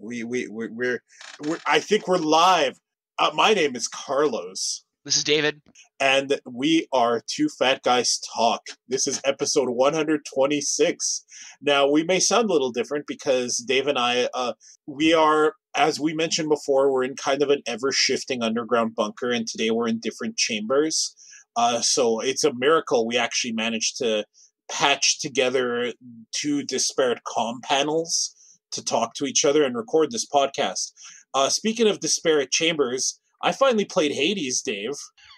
We're I think we're live. My name is Carlos. This is David. And we are Two Fat Guys Talk. This is episode 126. Now, we may sound a little different because Dave and I, we are, as we mentioned before, we're in kind of an ever-shifting underground bunker, and today we're in different chambers. So it's a miracle we actually managed to patch together two disparate comm panels to talk to each other and record this podcast. Speaking of disparate chambers, I finally played Hades, Dave.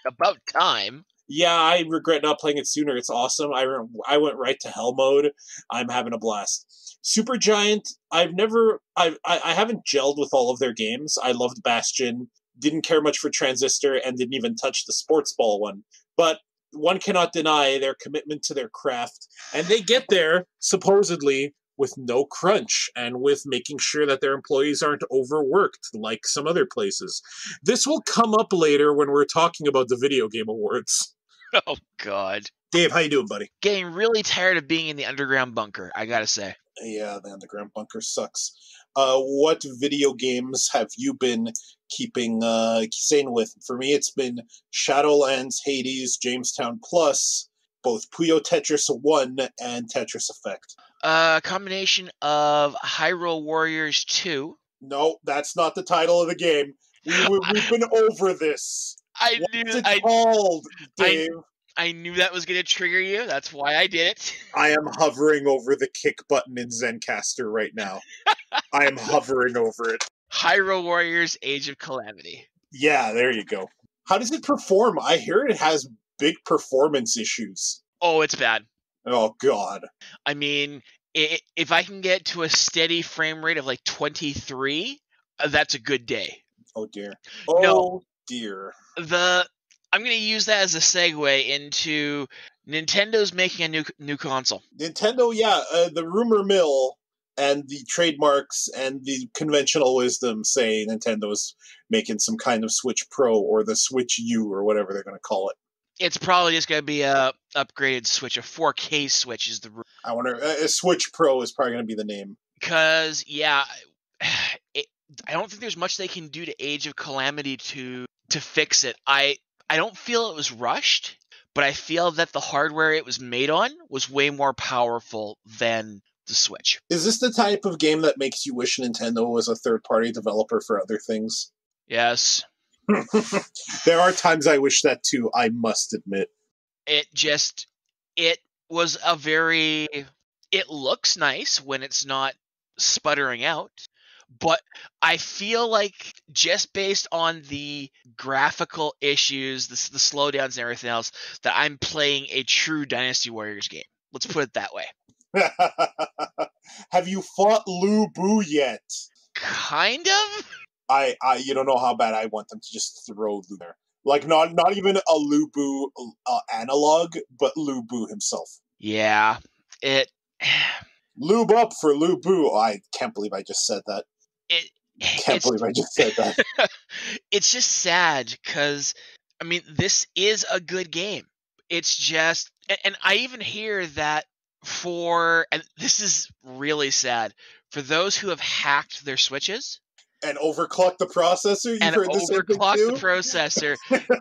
About time. Yeah, I regret not playing it sooner. It's awesome. I went right to hell mode. I'm having a blast. Supergiant, I haven't gelled with all of their games. I loved Bastion, didn't care much for Transistor, and didn't even touch the sports ball one. But one cannot deny their commitment to their craft, and they get there, supposedly, with no crunch and with making sure that their employees aren't overworked like some other places. This will come up later when we're talking about the video game awards. Oh, God. Dave, how you doing, buddy? Getting really tired of being in the underground bunker, I gotta say. Yeah, the underground bunker sucks. What video games have you been keeping sane with? For me, it's been Shadowlands, Hades, Jamestown Plus, both Puyo Tetris 1 and Tetris Effect. A combination of Hyrule Warriors 2. No, that's not the title of the game. We've been over this. What's it called, Dave? I knew that was going to trigger you. That's why I did it. I am hovering over the kick button in Zencaster right now. I am hovering over it. Hyrule Warriors Age of Calamity. Yeah, there you go. How does it perform? I hear it has big performance issues. Oh, it's bad. Oh, God. I mean, if I can get to a steady frame rate of like 23, that's a good day. Oh, dear. Oh, dear. I'm going to use that as a segue into Nintendo's making a new console. Nintendo, yeah. The rumor mill and the trademarks and the conventional wisdom say Nintendo's making some kind of Switch Pro or the Switch U or whatever they're going to call it. It's probably just going to be a upgraded Switch. A 4K Switch is the rumor. I wonder, a Switch Pro is probably going to be the name. Because, yeah, I don't think there's much they can do to Age of Calamity to fix it. I don't feel it was rushed, but I feel that the hardware it was made on was way more powerful than the Switch. Is this the type of game that makes you wish Nintendo was a third-party developer for other things? Yes. There are times I wish that too, I must admit. It looks nice when it's not sputtering out. But I feel like just based on the graphical issues, the slowdowns and everything else, that I'm playing a true Dynasty Warriors game. Let's put it that way. Have you fought Lu Bu yet? Kind of? You don't know how bad I want them to just throw Lu there. Like, not even a Lu Bu analog, but Lu Bu himself. Yeah. Lube up for Lu Bu. Oh, I can't believe I just said that. It's just sad because, I mean, this is a good game. It's just, and I even hear that and this is really sad, for those who have hacked their Switches and overclocked the processor,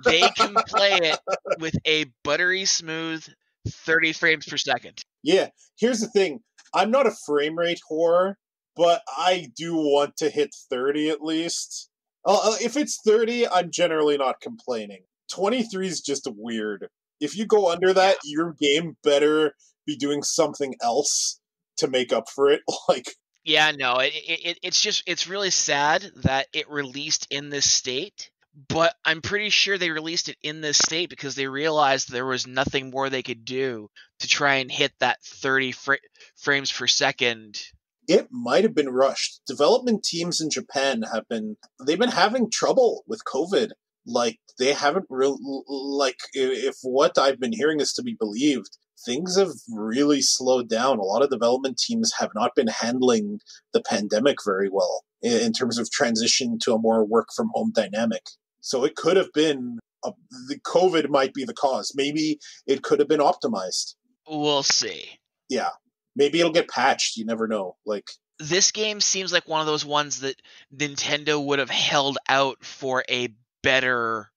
they can play it with a buttery smooth 30 frames per second. Yeah, here's the thing. I'm not a frame rate whore, but I do want to hit 30 at least. If it's 30, I'm generally not complaining. 23 is just weird. If you go under that, your game better be doing something else to make up for it. Yeah, no, it's really sad that it released in this state, but I'm pretty sure they released it in this state because they realized there was nothing more they could do to try and hit that 30 frames per second. It might have been rushed. Development teams in Japan they've been having trouble with COVID. Like, they haven't really, if what I've been hearing is to be believed, things have really slowed down. A lot of development teams have not been handling the pandemic very well in terms of transition to a more work-from-home dynamic. So it could have been, the COVID might be the cause. Maybe it could have been optimized. We'll see. Yeah. Maybe it'll get patched. You never know. this game seems like one of those ones that Nintendo would have held out for a better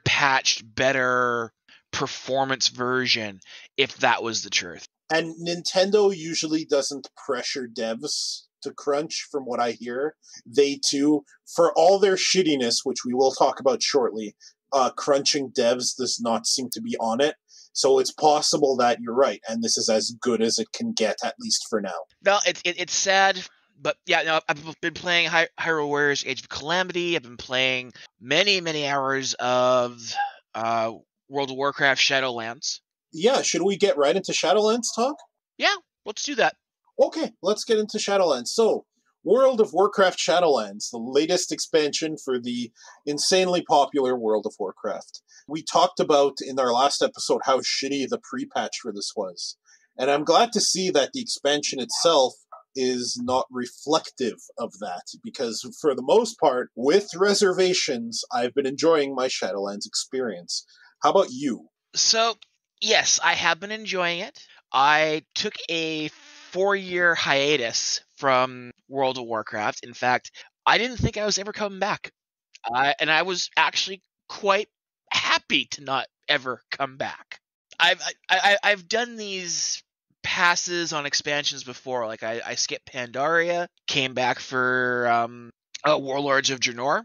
patched, better performance version if that was the truth. And Nintendo usually doesn't pressure devs to crunch, from what I hear. They too, for all their shittiness, which we will talk about shortly, crunching devs does not seem to be on it. So it's possible that you're right, and this is as good as it can get, at least for now. No, it's sad, but yeah, no, I've been playing Hyrule Warriors Age of Calamity. I've been playing many hours of World of Warcraft Shadowlands. Yeah, should we get right into Shadowlands talk? Yeah, let's do that. Okay, let's get into Shadowlands. So, World of Warcraft Shadowlands, the latest expansion for the insanely popular World of Warcraft. We talked about in our last episode how shitty the pre-patch for this was. And I'm glad to see that the expansion itself is not reflective of that, because for the most part, with reservations, I've been enjoying my Shadowlands experience. How about you? So, yes, I have been enjoying it. I took a 4-year hiatus from World of Warcraft. In fact, I didn't think I was ever coming back. And I was actually quite happy to not ever come back. I've done these passes on expansions before. Like I skipped Pandaria, came back for Warlords of Draenor,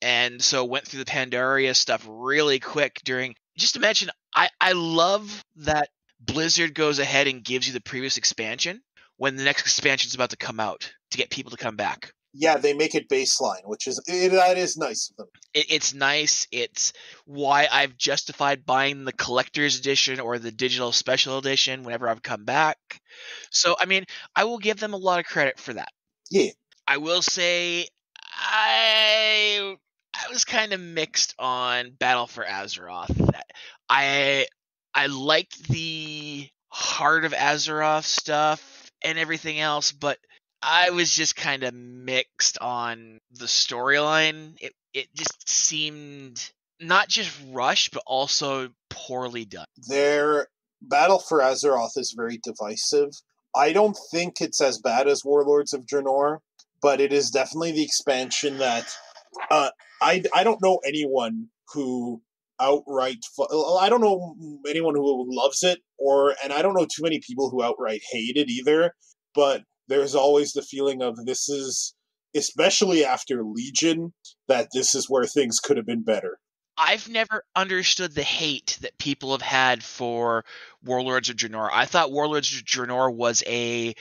and so went through the Pandaria stuff really quick during. Just to mention, I love that Blizzard goes ahead and gives you the previous expansion when the next expansion is about to come out to get people to come back. Yeah, they make it baseline, that is nice of them. It's nice. It's why I've justified buying the collector's edition or the digital special edition whenever I've come back. So, I mean, I will give them a lot of credit for that. Yeah. I will say I was kind of mixed on Battle for Azeroth. I liked the Heart of Azeroth stuff and everything else, but I was just kind of mixed on the storyline. It just seemed not just rushed, but also poorly done. Their Battle for Azeroth is very divisive. I don't think it's as bad as Warlords of Draenor, but it is definitely the expansion that I don't know anyone who outright. I don't know anyone who loves it, and I don't know too many people who outright hate it either. But there's always the feeling of this is, especially after Legion, that this is where things could have been better. I've never understood the hate that people have had for Warlords of Draenor. I thought Warlords of Draenor was a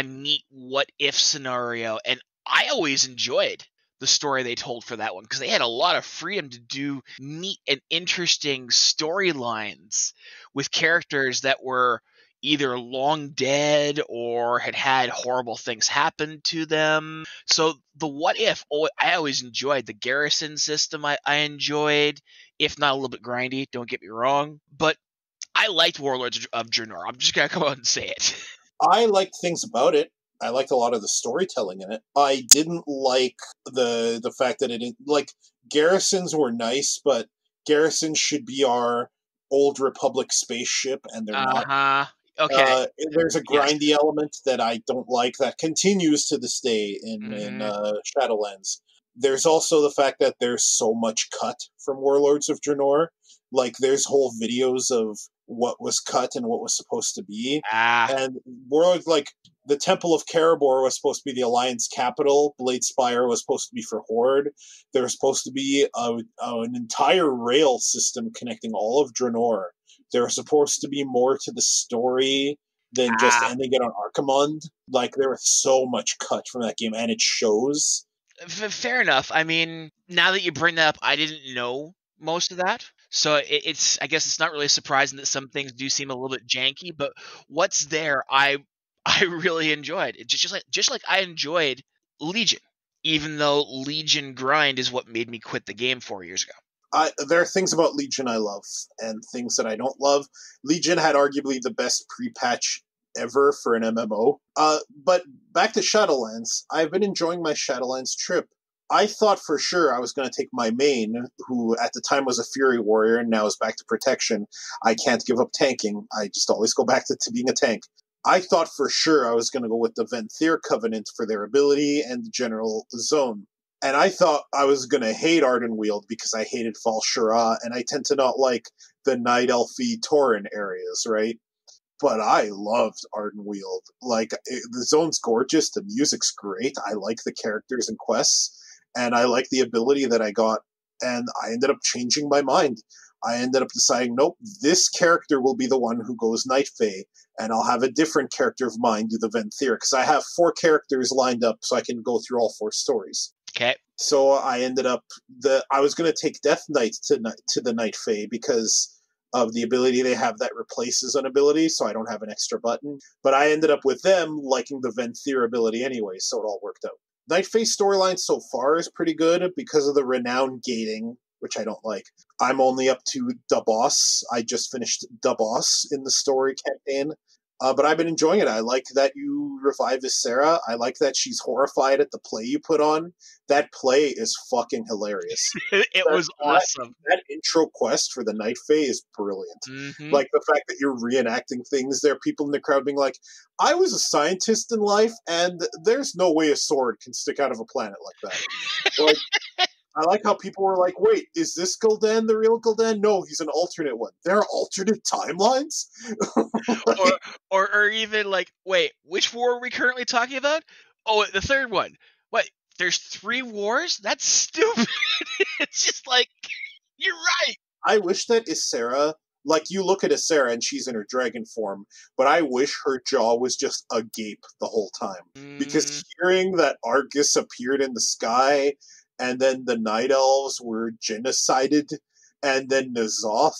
neat what-if scenario, and I always enjoyed the story they told for that one because they had a lot of freedom to do neat and interesting storylines with characters that were either long dead or had horrible things happen to them. So the what if, I always enjoyed the garrison system. I enjoyed, if not a little bit grindy, don't get me wrong, but I liked Warlords of Draenor. I'm just gonna come out and say it. I liked things about it. I liked a lot of the storytelling in it. I didn't like the fact that it didn't, like, garrisons were nice, but garrisons should be our Old Republic spaceship, and they're not. Okay. There's a grindy element that I don't like that continues to this day in Shadowlands. There's also the fact that there's so much cut from Warlords of Draenor. Like, there's whole videos of what was cut and what was supposed to be. And like, the Temple of Karabor was supposed to be the Alliance capital. Bladespire was supposed to be for Horde. There was supposed to be an entire rail system connecting all of Draenor. There was supposed to be more to the story than just ending it on Archimonde. Like, there was so much cut from that game, and it shows. Fair enough. I mean, now that you bring that up, I didn't know most of that. So I guess it's not really surprising that some things do seem a little bit janky, but what's there, I really enjoyed. It just like I enjoyed Legion, even though Legion grind is what made me quit the game 4 years ago. There are things about Legion I love, and things that I don't love. Legion had arguably the best pre-patch ever for an MMO. But back to Shadowlands, I've been enjoying my Shadowlands trip. I thought for sure I was going to take my main, who at the time was a Fury Warrior and now is back to Protection. I can't give up tanking. I just always go back to being a tank. I thought for sure I was going to go with the Venthyr Covenant for their ability and the general zone. And I thought I was going to hate Ardenweald because I hated Fal Shara, and I tend to not like the Night Elfy Tauren areas, right? But I loved Ardenweald. Like, the zone's gorgeous, the music's great, I like the characters and quests, and I like the ability that I got, and I ended up changing my mind. I ended up deciding, nope, this character will be the one who goes Night Fae, and I'll have a different character of mine do the Venthyr, because I have 4 characters lined up so I can go through all 4 stories. Okay. So I ended up, I was going to take Death Knight to the Night Fae because of the ability they have that replaces an ability, so I don't have an extra button. But I ended up with them liking the Venthyr ability anyway, so it all worked out. Night Fae storyline so far is pretty good because of the renown gating, which I don't like. I'm only up to the boss. I just finished the boss in the story campaign. But I've been enjoying it. I like that you revive Ysera. I like that she's horrified at the play you put on. That play is fucking hilarious. It was awesome. That intro quest for the Night Fae is brilliant. Mm-hmm. Like, the fact that you're reenacting things, there are people in the crowd being like, I was a scientist in life, and there's no way a sword can stick out of a planet like that. Like, I like how people were like, wait, is this Gul'dan the real Gul'dan? No, he's an alternate one. There are alternate timelines? Like, or even like, wait, which war are we currently talking about? Oh, the third one. What? There's 3 wars? That's stupid. It's just like, you're right. I wish that Ysera, like, you look at Ysera and she's in her dragon form, but I wish her jaw was just agape the whole time. Because hearing that Argus appeared in the sky, and then the Night Elves were genocided, and then N'Zoth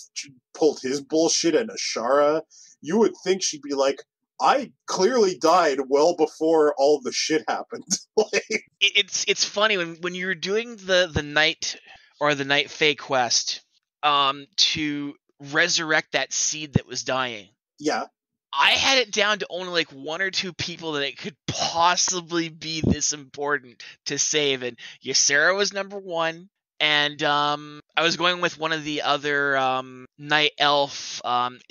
pulled his bullshit, and Ashara, you would think she'd be like, I clearly died well before all the shit happened. Like, it's funny when you're doing the night or the Night Fae quest to resurrect that seed that was dying. Yeah. I had it down to only like 1 or 2 people that it could possibly be this important to save, and Ysera was number 1, and I was going with one of the other night elf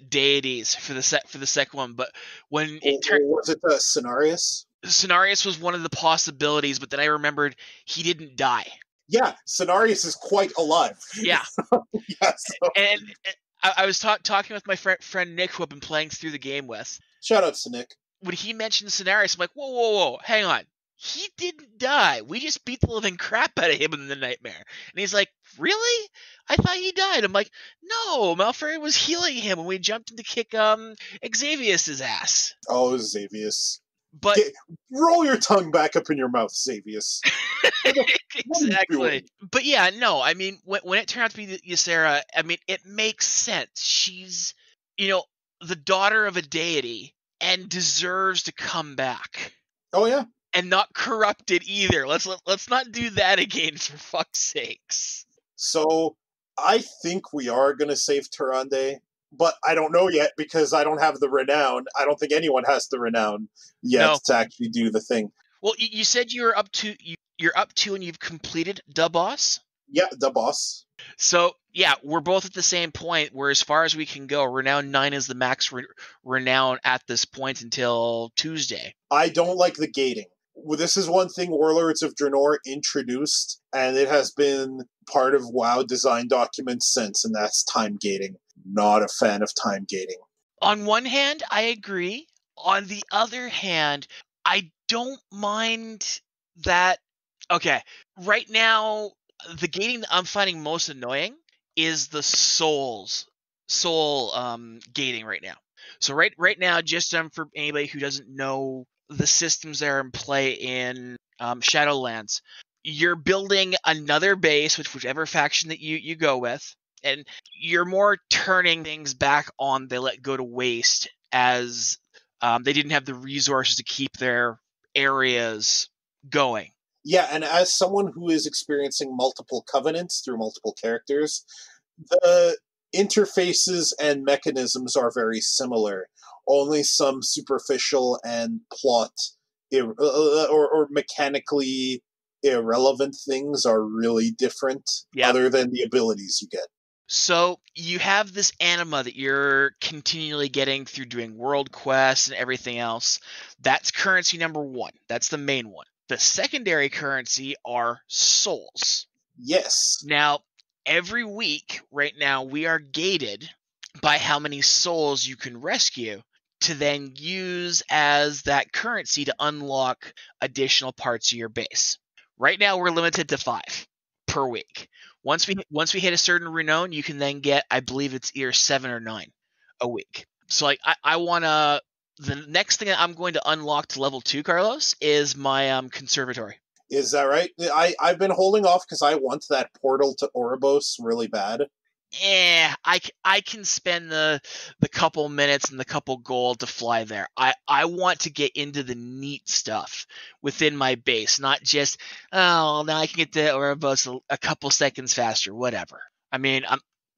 deities for the second one, but when it turned, was it Cenarius? Cenarius was one of the possibilities, but then I remembered he didn't die. Yeah, Cenarius is quite alive. Yeah. Yeah, so. And I was talking with my friend Nick, who I've been playing through the game with. Shout out to Nick. When he mentioned Cenarius, I'm like, whoa, hang on. He didn't die. We just beat the living crap out of him in the nightmare. And he's like, really? I thought he died. I'm like, no, Malfurion was healing him when we jumped in to kick Xavius' ass. Oh, Xavius. But roll your tongue back up in your mouth, Xavius. Exactly. But yeah, no, I mean, when it turned out to be Ysera, I mean, it makes sense. She's, the daughter of a deity and deserves to come back. Oh, yeah. And not corrupted either. Let's not do that again, for fuck's sakes. So, I think we are going to save Tyrande, but I don't know yet because I don't have the renown. I don't think anyone has the renown yet to actually do the thing. Well, you said you're up to and you've completed the boss? Yeah, the boss. So, yeah, we're both at the same point where as far as we can go, Renown 9 is the max renown at this point until Tuesday. I don't like the gating. This is one thing Warlords of Draenor introduced, and it has been part of WoW design documents since, and that's time gating. Not a fan of time gating. On one hand, I agree. On the other hand, I don't mind that. Okay, right now, the gating that I'm finding most annoying is the soul gating right now. So right now, just for anybody who doesn't know the systems that are in play in Shadowlands, you're building another base with whichever faction that you go with, and you're more turning things back on they let go to waste as they didn't have the resources to keep their areas going. Yeah, and as someone who is experiencing multiple covenants through multiple characters, the interfaces and mechanisms are very similar. Only some superficial and plot or mechanically irrelevant things are really different, other than the abilities you get. So you have this anima that you're continually getting through doing world quests and everything else. That's currency number 1. That's the main one. The secondary currency are souls. Yes. Now, every week right now we are gated by how many souls you can rescue to then use as that currency to unlock additional parts of your base. Right now we're limited to 5 per week. Once we hit a certain renown, you can then get, I believe it's either 7 or 9 a week. So like I want to, the next thing I'm going to unlock to level 2, Carlos, is my conservatory. Is that right? I've been holding off because I want that portal to Oribos really bad. I can spend the couple minutes and the couple gold to fly there. I want to get into the neat stuff within my base, not just, oh, now I can get to Oribos a couple seconds faster, whatever. I mean,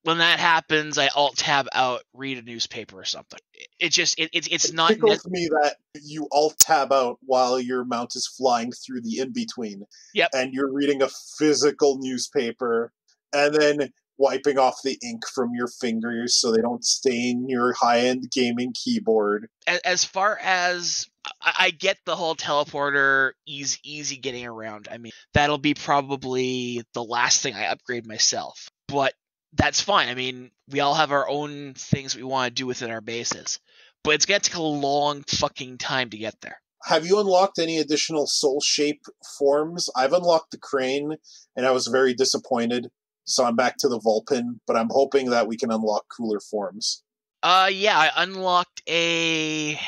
when that happens, I alt tab out, read a newspaper or something. It's not. It tickles me that you alt tab out while your mount is flying through the in between. Yep. And you're reading a physical newspaper, and then wiping off the ink from your fingers so they don't stain your high-end gaming keyboard. As far as I get the whole teleporter easy getting around. I mean, that'll be probably the last thing I upgrade myself. But that's fine. I mean, we all have our own things we want to do within our bases. But it's going to take a long fucking time to get there. Have you unlocked any additional soul shape forms? I've unlocked the crane, and I was very disappointed. So I'm back to the Vulpin, but I'm hoping that we can unlock cooler forms. Yeah, I unlocked a...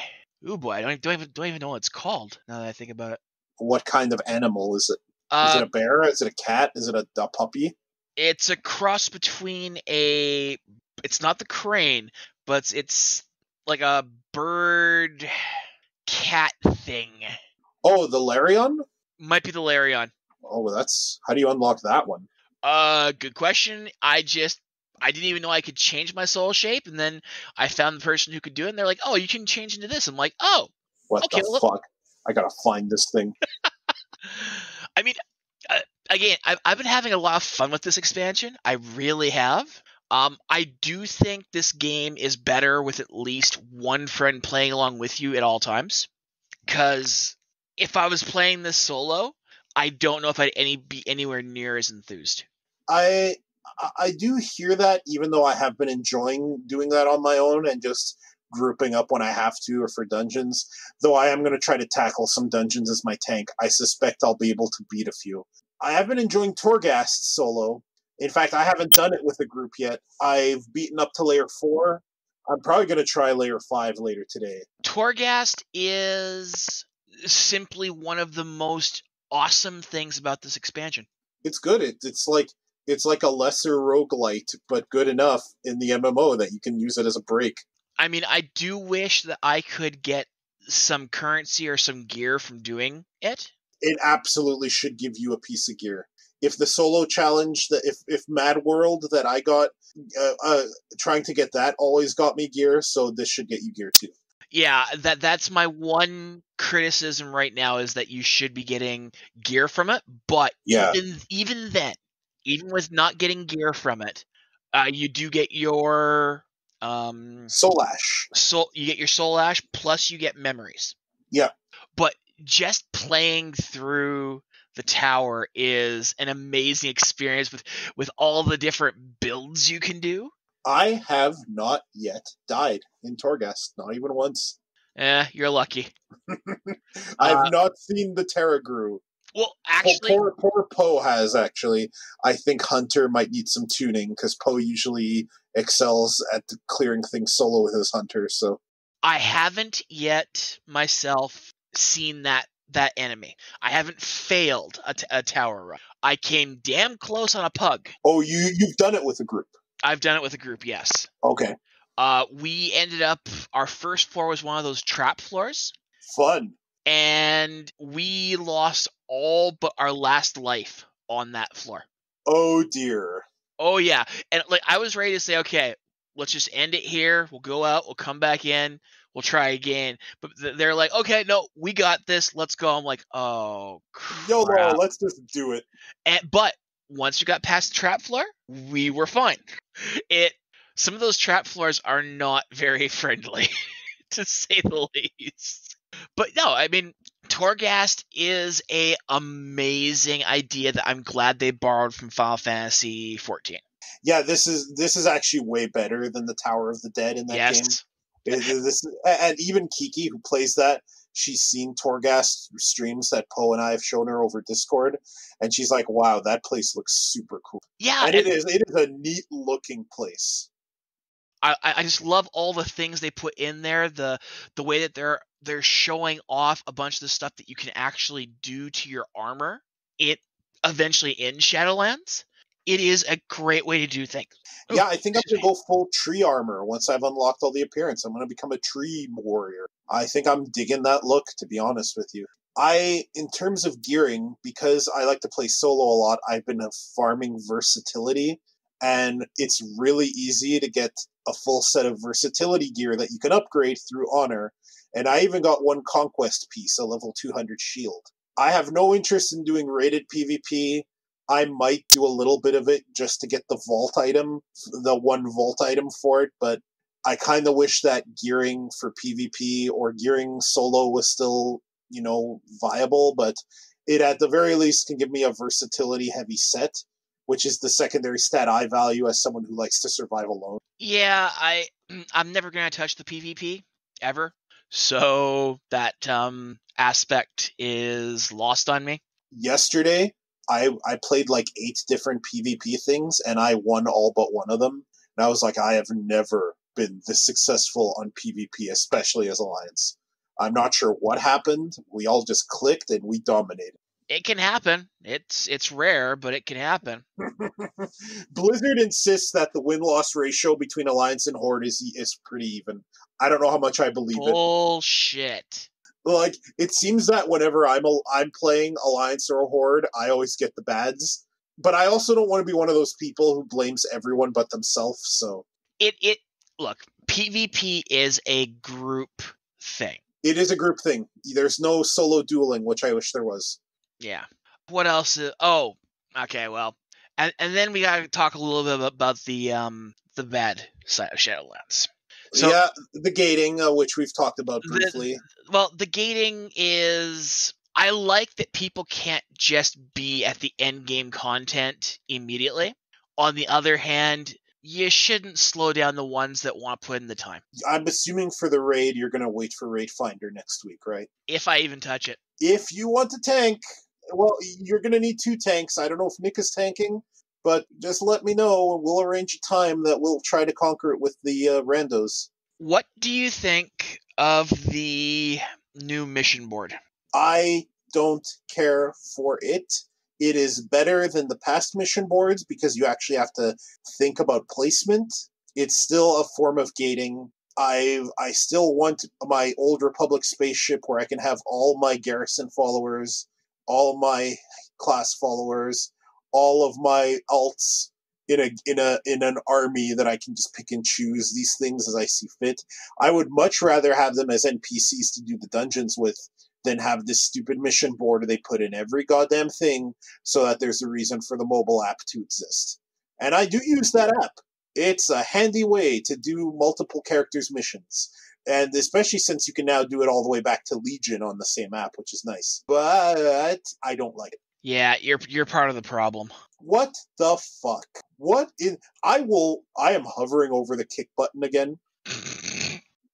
Ooh, boy, I don't even know what it's called, now that I think about it. What kind of animal is it? Is it a bear? Is it a cat? Is it a puppy? It's a cross between a... It's not the crane, but it's like a bird cat thing. Oh, the Larion? Might be the Larion. Oh, that's... How do you unlock that one? Good question. I didn't even know I could change my soul shape, and then I found the person who could do it, and they're like, oh, you can change into this. I'm like, oh. What okay, the fuck? I gotta find this thing. I mean, again, I've been having a lot of fun with this expansion. I really have. I do think this game is better with at least one friend playing along with you at all times. Because if I was playing this solo, I don't know if I'd be anywhere near as enthused. I do hear that, even though I have been enjoying doing that on my own and just grouping up when I have to or for dungeons. Though I am going to try to tackle some dungeons as my tank. I suspect I'll be able to beat a few. I have been enjoying Torghast solo. In fact, I haven't done it with a group yet. I've beaten up to layer 4. I'm probably going to try layer 5 later today. Torghast is simply one of the most awesome things about this expansion. It's good. It's like a lesser roguelite, but good enough in the MMO that you can use it as a break. I mean, I do wish that I could get some currency or some gear from doing it. It absolutely should give you a piece of gear. If the solo challenge, if Mad World that I got, trying to get that always got me gear, so this should get you gear too. Yeah, that's my one criticism right now, is that you should be getting gear from it. But yeah, even then, even with not getting gear from it, you do get your Soul Ash. You get your Soul Ash, plus you get memories. Yeah. But just playing through the tower is an amazing experience with all the different builds you can do. I have not yet died in Torghast, not even once. You're lucky. I've not seen the Terragru. Well, actually... Poor Poe has, actually. I think Hunter might need some tuning, because Poe usually excels at clearing things solo with his Hunter, so... I haven't yet, myself, seen that enemy. I haven't failed a tower run. I came damn close on a pug. Oh, you've done it with a group? I've done it with a group, yes. Okay. We ended up... Our first floor was one of those trap floors. Fun. And we lost all but our last life on that floor. Oh, dear. Oh, yeah. And like I was ready to say, okay, let's just end it here. We'll go out. We'll come back in. We'll try again. But they're like, okay, no, we got this. Let's go. I'm like, oh, crap. No, let's just do it. But once we got past the trap floor, we were fine. Some of those trap floors are not very friendly, to say the least. But no, I mean, Torghast is a amazing idea that I'm glad they borrowed from Final Fantasy 14. Yeah, this is actually way better than the Tower of the Dead in that game. Yes. And even Kiki, who plays that, she's seen Torghast streams that Poe and I have shown her over Discord, and she's like, "Wow, that place looks super cool." Yeah, and it is a neat looking place. I just love all the things they put in there. The way that they're showing off a bunch of the stuff that you can actually do to your armor. It eventually in Shadowlands. It is a great way to do things. Yeah, I think I'm going to go full tree armor once I've unlocked all the appearance. I'm going to become a tree warrior. I think I'm digging that look, to be honest with you. In terms of gearing, because I like to play solo a lot, I've been farming versatility, and it's really easy to get a full set of versatility gear that you can upgrade through honor, and I even got one conquest piece, a level 200 shield. I have no interest in doing rated PvP. I might do a little bit of it just to get the vault item, the one vault item for it, but I kind of wish that gearing for PvP or gearing solo was still, viable, but it at the very least can give me a versatility heavy set, which is the secondary stat I value as someone who likes to survive alone. Yeah, I'm never going to touch the PvP ever. So that aspect is lost on me. Yesterday, I played like 8 different PvP things, and I won all but one of them. And I was like, I have never been this successful on PvP, especially as Alliance. I'm not sure what happened. We all just clicked, and we dominated. It can happen. It's rare, but it can happen. Blizzard insists that the win-loss ratio between Alliance and Horde is pretty even. I don't know how much I believe it. Bullshit. Like, it seems that whenever I'm playing Alliance or Horde, I always get the bads. But I also don't want to be one of those people who blames everyone but themselves, so... Look, PvP is a group thing. It is a group thing. There's no solo dueling, which I wish there was. Yeah. What else? Okay, well. And then we gotta talk a little bit about the bad side of Shadowlands. So, yeah, the gating, which we've talked about briefly. The gating is... I like that people can't just be at the end game content immediately. On the other hand, you shouldn't slow down the ones that want to put in the time. I'm assuming for the raid, you're going to wait for Raid Finder next week, right? If I even touch it. If you want to tank, well, you're going to need 2 tanks. I don't know if Nick is tanking, but just let me know, and we'll arrange a time that we'll try to conquer it with the randos. What do you think of the new mission board? I don't care for it. It is better than the past mission boards because you actually have to think about placement. It's still a form of gating. I still want my Old Republic spaceship where I can have all my garrison followers, all my class followers, all of my alts in an army that I can just pick and choose these things as I see fit. I would much rather have them as NPCs to do the dungeons with than have this stupid mission board they put in every goddamn thing so that there's a reason for the mobile app to exist. And I do use that app. It's a handy way to do multiple characters' missions. And especially since you can now do it all the way back to Legion on the same app, which is nice. But I don't like it. Yeah, you're part of the problem. What the fuck? I am hovering over the kick button again.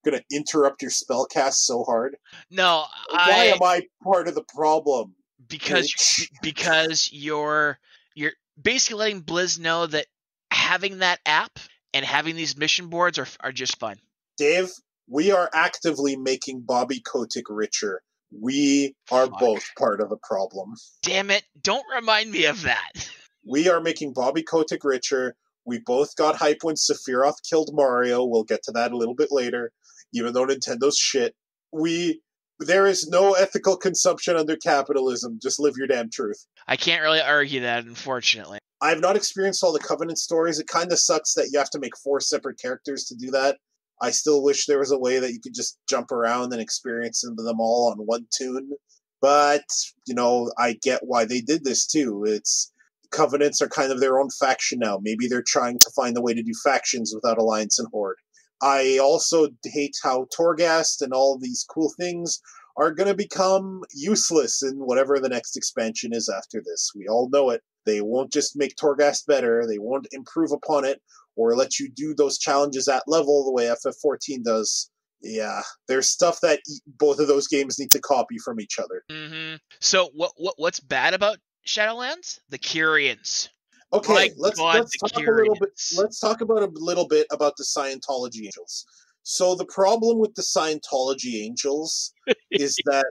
Gonna interrupt your spellcast so hard. No, why am I part of the problem? Because you're basically letting Blizz know that having that app and having these mission boards are just fun. Dave, we are actively making Bobby Kotick richer. We are both part of the problem. Damn it, don't remind me of that. We are making Bobby Kotick richer. We both got hype when Sephiroth killed Mario. We'll get to that a little bit later. Even though Nintendo's shit. There is no ethical consumption under capitalism. Just live your damn truth. I can't really argue that, unfortunately. I've not experienced all the Covenant stories. It kind of sucks that you have to make 4 separate characters to do that. I still wish there was a way that you could just jump around and experience them all on one tune. But, I get why they did this too. Covenants are kind of their own faction now. Maybe they're trying to find a way to do factions without Alliance and Horde. I also hate how Torghast and all these cool things are going to become useless in whatever the next expansion is after this. We all know it. They won't just make Torghast better. They won't improve upon it or let you do those challenges at level the way FF14 does. Yeah, there's stuff that both of those games need to copy from each other. Mm-hmm. So what's bad about Shadowlands? The Kyrians. Okay, let's talk a little bit. Let's talk about a little bit about the Scientology angels. So the problem with the Scientology angels is that,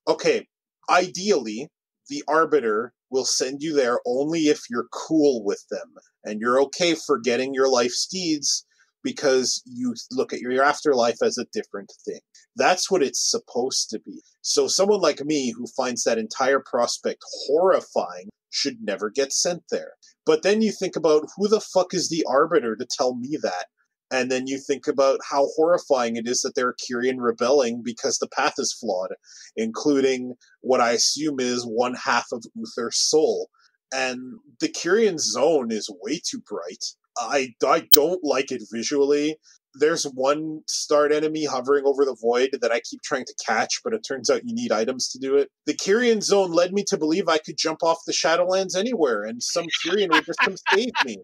okay, ideally the Arbiter will send you there only if you're cool with them and you're okay forgetting your life's deeds because you look at your afterlife as a different thing. That's what it's supposed to be. So someone like me who finds that entire prospect horrifying should never get sent there. But then you think about who the fuck is the Arbiter to tell me that? And then you think about how horrifying it is that they're Kyrian rebelling because the path is flawed, including what I assume is one half of Uther's soul. And the Kyrian zone is way too bright. I don't like it visually. There's one start enemy hovering over the void that I keep trying to catch, but it turns out you need items to do it. The Kyrian zone led me to believe I could jump off the Shadowlands anywhere, and some Kyrian would just come save me.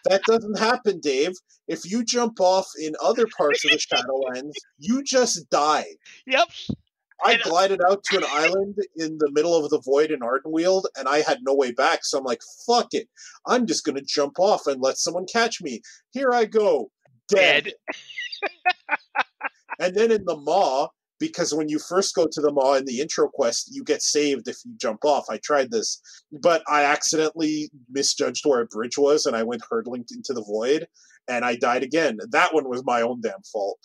That doesn't happen, Dave. If you jump off in other parts of the Shadowlands, you just die. Yep. I glided out to an island in the middle of the void in Ardenweald, and I had no way back, so I'm like, fuck it. I'm just going to jump off and let someone catch me. Here I go. Dead. And then in the Maw, because when you first go to the Maw in the intro quest, you get saved if you jump off. I tried this, but I accidentally misjudged where a bridge was, and I went hurtling into the void, and I died again. That one was my own damn fault.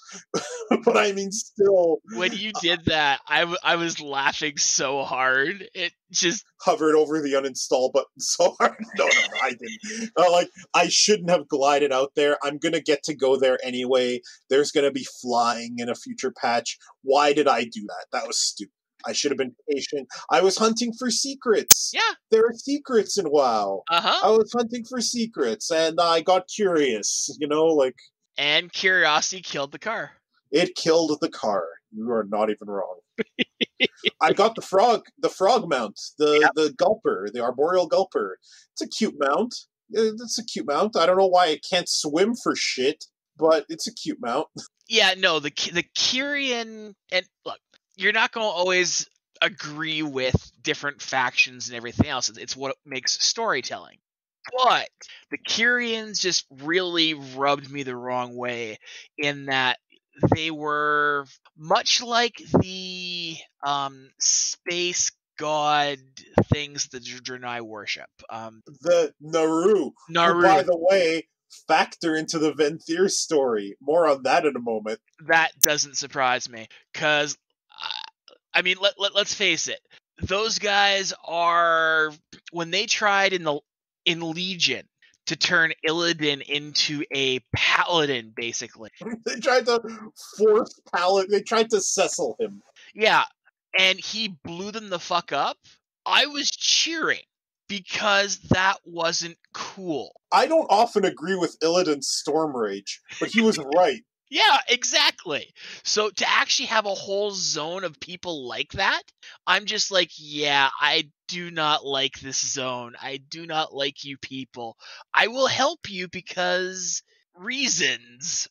But I mean, still... When you did that, I was laughing so hard. It just... hovered over the uninstall button so hard. No, I didn't. I shouldn't have glided out there. I'm going to get to go there anyway. There's going to be flying in a future patch. Why did I do that? That was stupid. I should have been patient. I was hunting for secrets. Yeah. There are secrets in WoW. I was hunting for secrets, and I got curious, And curiosity killed the car. It killed the car. You are not even wrong. I got the frog mount, the gulper, the arboreal gulper. It's a cute mount. It's a cute mount. I don't know why it can't swim for shit, but it's a cute mount. Yeah, no, the Kyrian, and look, you're not going to always agree with different factions and everything else. It's what makes storytelling. But the Kyrians just really rubbed me the wrong way in that they were much like the space god things the Draenei worship. The Naru. Who, by the way, factor into the Venthyr story. More on that in a moment. That doesn't surprise me, because I mean, let's face it. Those guys are, when they tried in Legion to turn Illidan into a paladin, basically. They tried to force paladin. They tried to Cecil him. Yeah, and he blew them the fuck up. I was cheering because that wasn't cool. I don't often agree with Illidan's Storm Rage, but he was right. Yeah, exactly. So to actually have a whole zone of people like that, I'm just like, yeah, I do not like this zone. I do not like you people. I will help you because reasons.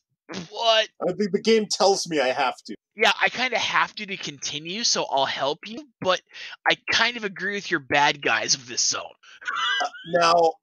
What? I think the game tells me I have to. Yeah, I kind of have to continue, so I'll help you, but I kind of agree with your bad guys of this zone. Now,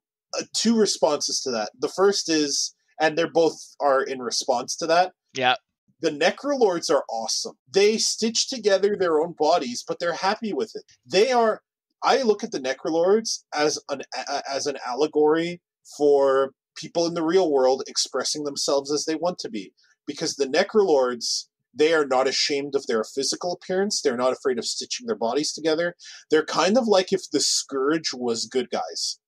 two responses to that. The first is, and they're both are in response to that. Yeah. The Necrolords are awesome. They stitch together their own bodies, but they're happy with it. I look at the Necrolords as an allegory for people in the real world expressing themselves as they want to be. Because the Necrolords, they are not ashamed of their physical appearance. They're not afraid of stitching their bodies together. They're kind of like if the Scourge was good guys.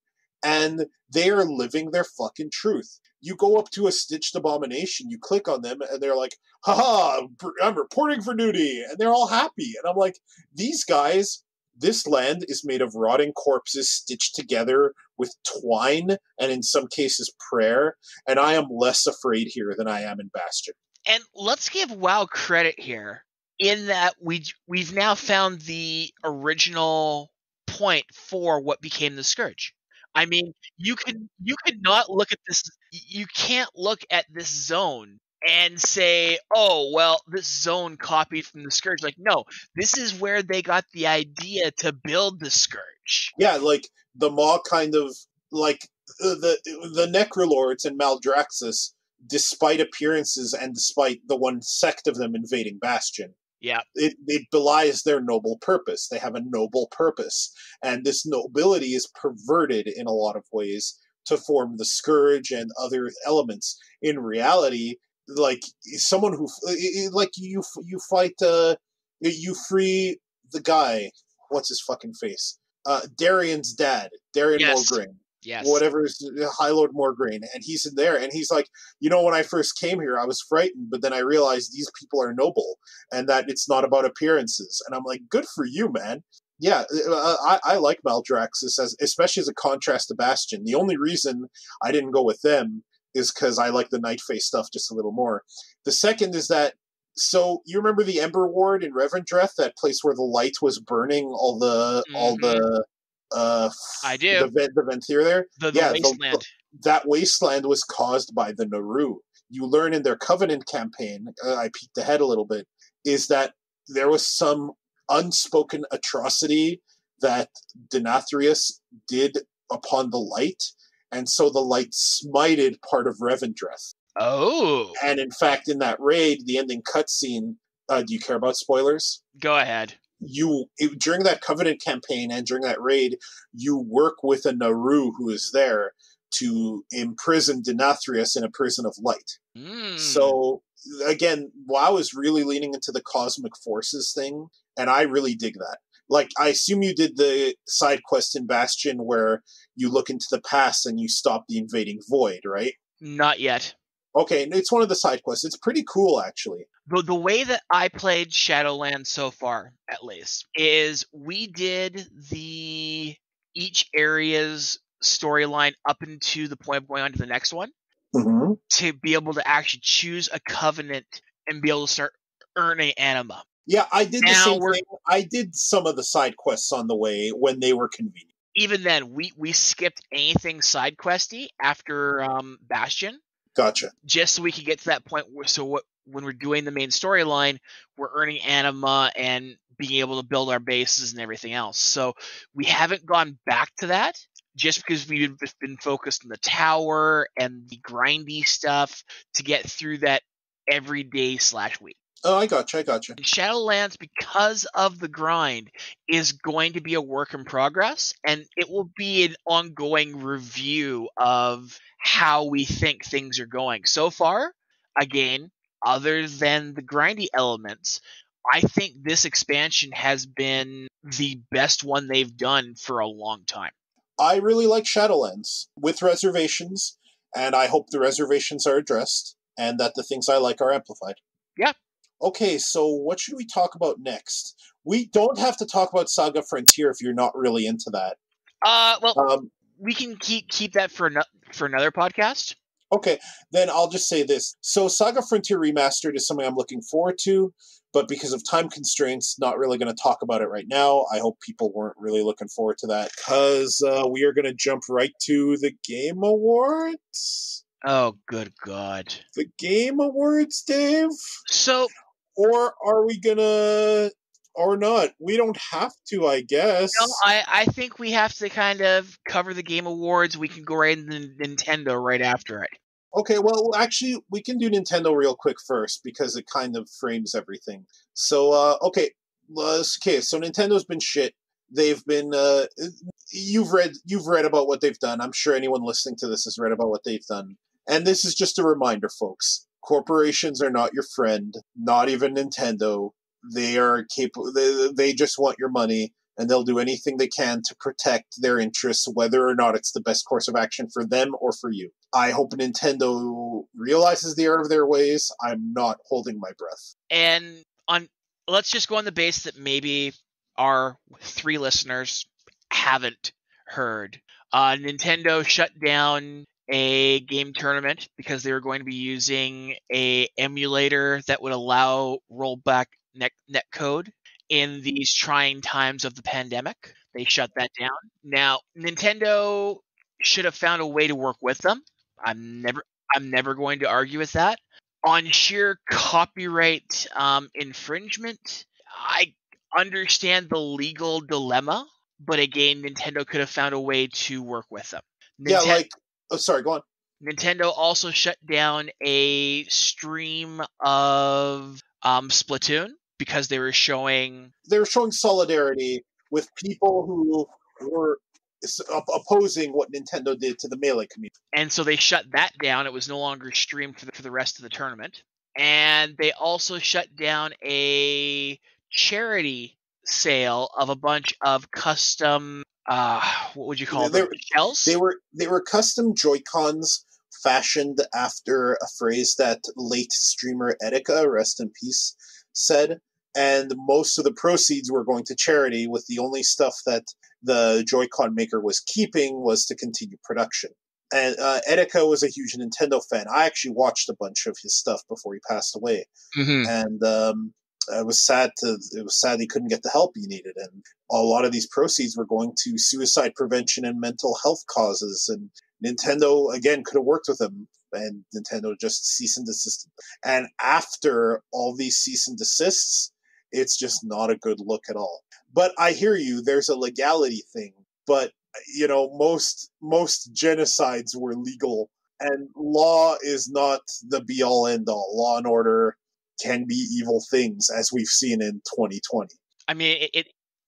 And they are living their fucking truth. You go up to a stitched abomination, you click on them, and they're like, haha, I'm reporting for duty, and they're all happy. And I'm like, these guys This land is made of rotting corpses stitched together with twine and in some cases prayer, and I am less afraid here than I am in Bastion. And let's give WoW credit here in that we've now found the original point for what became the Scourge. I mean, you could not look at this. You can't look at this zone and say, "Oh, well, this zone copied from the Scourge." Like, no, this is where they got the idea to build the Scourge. Yeah, like the Maw kind of like the Necrolords and Maldraxxus, despite appearances and despite the one sect of them invading Bastion. Yeah. It belies their noble purpose. They have a noble purpose. And this nobility is perverted in a lot of ways to form the Scourge and other elements. In reality, like someone who, like you fight, you free the guy, what's his fucking face? Darian's dad, Darian Morgraine. Yes. Whatever is High Lord Morgraine, and he's in there, and he's like, when I first came here, I was frightened, but then I realized these people are noble, and that it's not about appearances. And I'm like, good for you, man. Yeah, I like Maldraxxus, especially as a contrast to Bastion. The only reason I didn't go with them is because I like the Nightface stuff just a little more. The second is that, so you remember the Ember Ward in Revendreth, that place where the light was burning all the I do. The Venthyr there? The wasteland. That wasteland was caused by the Naru. You learn in their Covenant campaign, I peeked ahead a little bit, is that there was some unspoken atrocity that Denathrius did upon the light, and so the light smited part of Revendreth. Oh. And in fact, in that raid, the ending cutscene, do you care about spoilers? Go ahead. During that Covenant campaign and during that raid, you work with a Naru who is there to imprison Denathrius in a prison of light. So again, WoW is really leaning into the cosmic forces thing, and I really dig that. Like, I assume you did the side quest in Bastion where you look into the past and you stop the invading void, right? Not yet. Okay, it's one of the side quests. It's pretty cool, actually. The way that I played Shadowlands so far, at least, is we did each area's storyline up into the point of going on to the next one to be able to actually choose a covenant and be able to start earning anima. Yeah, I did the same thing. I did some of the side quests on the way when they were convenient. Even then, we skipped anything side questy after Bastion. Gotcha. Just so we could get to that point where, when we're doing the main storyline, we're earning anima and being able to build our bases and everything else. So we haven't gone back to that just because we've been focused on the tower and the grindy stuff to get through that every day / week. Oh, I gotcha. Shadowlands, because of the grind, is going to be a work in progress, and it will be an ongoing review of how we think things are going. So far, again, other than the grindy elements, I think this expansion has been the best one they've done for a long time. I really like Shadowlands, with reservations, and I hope the reservations are addressed, and that the things I like are amplified. Yeah. Okay, so what should we talk about next? We don't have to talk about Saga Frontier if you're not really into that. We can keep that for another podcast. Okay, then I'll just say this. So Saga Frontier Remastered is something I'm looking forward to, but because of time constraints, not really going to talk about it right now. I hope people weren't really looking forward to that, because we are going to jump right to the Game Awards. Oh, good God. The Game Awards, Dave? So... Or are we gonna... Or not? We don't have to, I guess. No, I think we have to kind of cover the Game Awards. We can go right into Nintendo right after it. Okay, well, actually, we can do Nintendo real quick first, because it kind of frames everything. So, okay, so Nintendo's been shit. They've been... You've read about what they've done. I'm sure anyone listening to this has read about what they've done. And this is just a reminder, folks. Corporations are not your friend, not even Nintendo. They are capable. They just want your money, and they'll do anything they can to protect their interests, whether or not it's the best course of action for them or for you. I hope Nintendo realizes the error of their ways. I'm not holding my breath. And let's just go on the base that maybe our 3 listeners haven't heard. Nintendo shut down a game tournament because they were going to be using a emulator that would allow rollback netcode in these trying times of the pandemic. They shut that down. Now, Nintendo should have found a way to work with them. I'm never going to argue with that. On sheer copyright infringement, I understand the legal dilemma, but again, Nintendo could have found a way to work with them. Yeah, sorry, go on. Nintendo also shut down a stream of Splatoon because they were showing solidarity with people who were opposing what Nintendo did to the Melee community. And so they shut that down. It was no longer streamed for the rest of the tournament. And they also shut down a charity sale of a bunch of custom what would you call them? Shells? They were custom Joy-Cons fashioned after a phrase that late streamer Etika, rest in peace, said. And most of the proceeds were going to charity, with the only stuff that the Joy-Con maker was keeping was to continue production. And Etika was a huge Nintendo fan. I actually watched a bunch of his stuff before he passed away. Mm-hmm. And it was sad he couldn't get the help he needed. And a lot of these proceeds were going to suicide prevention and mental health causes. And Nintendo, again, could have worked with him. And Nintendo just cease and desist. And after all these cease and desists, it's just not a good look at all. But I hear you, there's a legality thing. But, most genocides were legal. And law is not the be-all, end-all. Law and order can be evil things, as we've seen in 2020. I mean,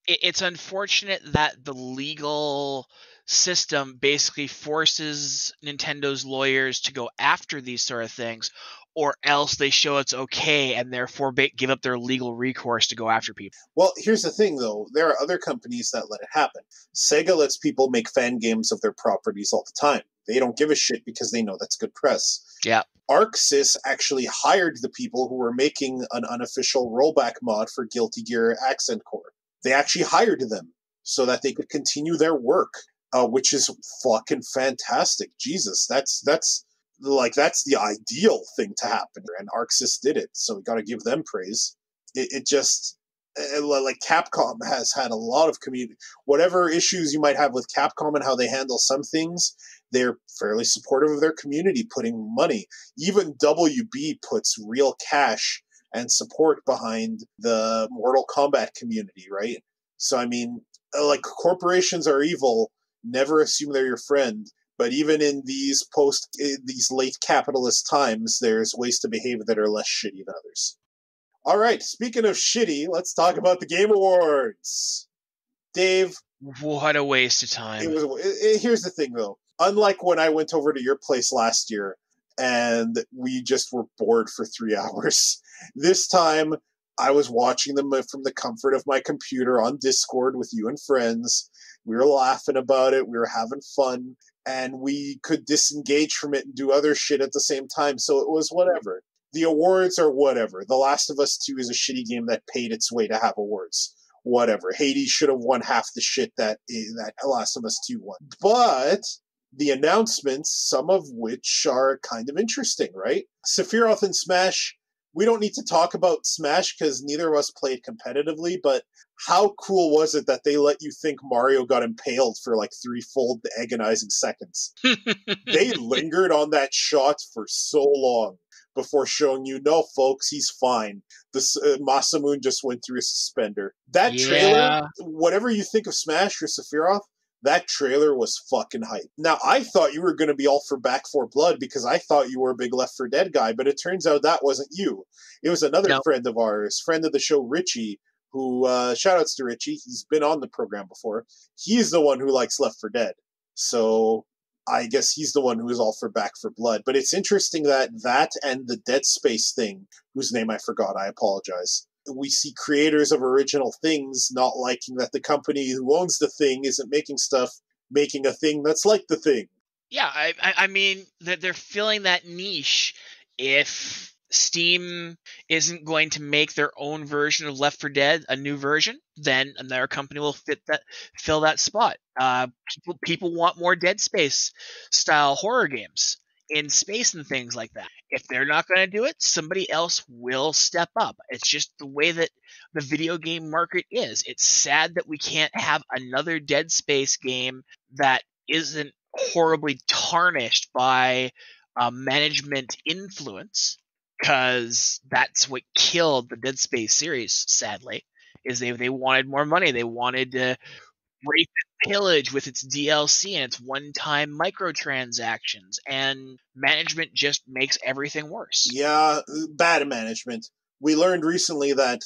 it's unfortunate that the legal system basically forces Nintendo's lawyers to go after these sort of things, or else they show it's okay and therefore give up their legal recourse to go after people. Well, here's the thing, though. There are other companies that let it happen. Sega lets people make fan games of their properties all the time. They don't give a shit because they know that's good press. Yeah. ArcSys actually hired the people who were making an unofficial rollback mod for Guilty Gear Accent Core. They actually hired them so that they could continue their work, which is fucking fantastic. Jesus, that's the ideal thing to happen, and ArcSys did it, so we got to give them praise. It just, like, Capcom has had a lot of community. Whatever issues you might have with Capcom and how they handle some things, they're fairly supportive of their community, putting money. Even WB puts real cash and support behind the Mortal Kombat community, right? So, I mean, like, corporations are evil. Never assume they're your friend. But even in these late capitalist times, there's ways to behave that are less shitty than others. All right, speaking of shitty, let's talk about the Game Awards. Dave. What a waste of time. Here's the thing, though. Unlike when I went over to your place last year and we just were bored for 3 hours, this time I was watching them from the comfort of my computer on Discord with you and friends. We were laughing about it. We were having fun. And we could disengage from it and do other shit at the same time. So it was whatever. The awards are whatever. The Last of Us 2 is a shitty game that paid its way to have awards. Whatever. Hades should have won half the shit that Last of Us 2 won. But the announcements, some of which are kind of interesting, right? Sephiroth and Smash, we don't need to talk about Smash because neither of us played competitively, but how cool was it that they let you think Mario got impaled for like 3 full agonizing seconds? They lingered on that shot for so long before showing you, no, folks, he's fine. Masamune just went through a suspender. That trailer, whatever you think of Smash or Sephiroth, that trailer was fucking hype. Now, I thought you were going to be all for Back 4 Blood because I thought you were a big Left 4 Dead guy, but it turns out that wasn't you. It was another friend of ours, friend of the show, Richie, who, shoutouts to Richie, he's been on the program before. He's the one who likes Left 4 Dead. So I guess he's the one who is all for Back 4 Blood. But it's interesting that and the Dead Space thing, whose name I forgot, I apologize. We see creators of original things not liking that the company who owns the thing isn't making a thing that's like the thing. Yeah, I mean, they're filling that niche. If Steam isn't going to make their own version of Left 4 Dead, a new version, then another company will fill that spot. People want more Dead Space style horror games in space and things like that. If they're not going to do it, somebody else will step up. It's just the way that the video game market is. It's sad that we can't have another Dead Space game that isn't horribly tarnished by management influence, because that's what killed the Dead Space series, sadly, is they wanted more money. They wanted to rape and pillage with its DLC and its one-time microtransactions, and management just makes everything worse. Yeah, bad management. We learned recently that